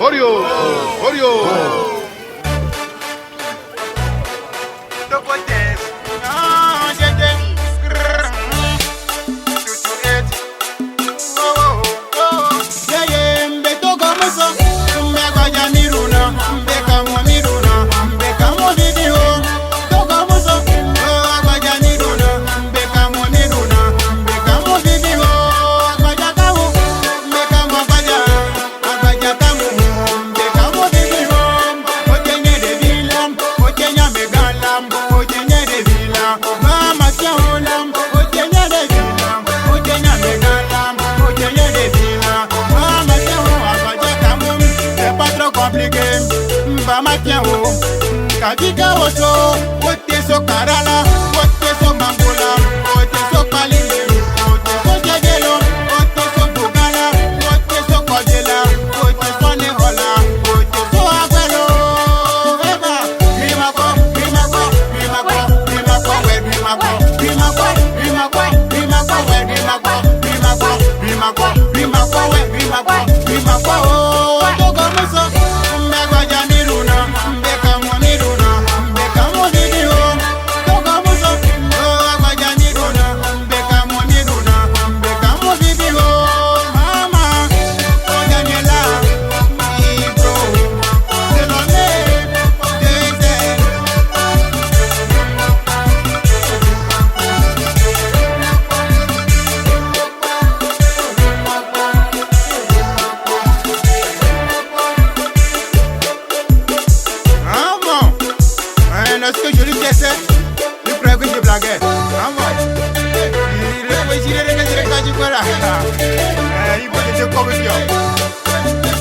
Orio, Orio. Kajiga woso, wote so karala, wote so mangola, wote so palile, wote so jegelo, wote so bugala, wote so kojela, wote so nehola, wote so abuelo. Eva, rimako, rimako, rimako, rimako, we rimako, rimako, rimako, rimako, we rimako, rimako, rimako, rimako, we rimako, rimako. Togo muso, mbega janiruna, mbega moniruna. Est-ce que je lui laissais? Il croyait que je blaguais. Ah moi. Il réfléchit, il faut que je comme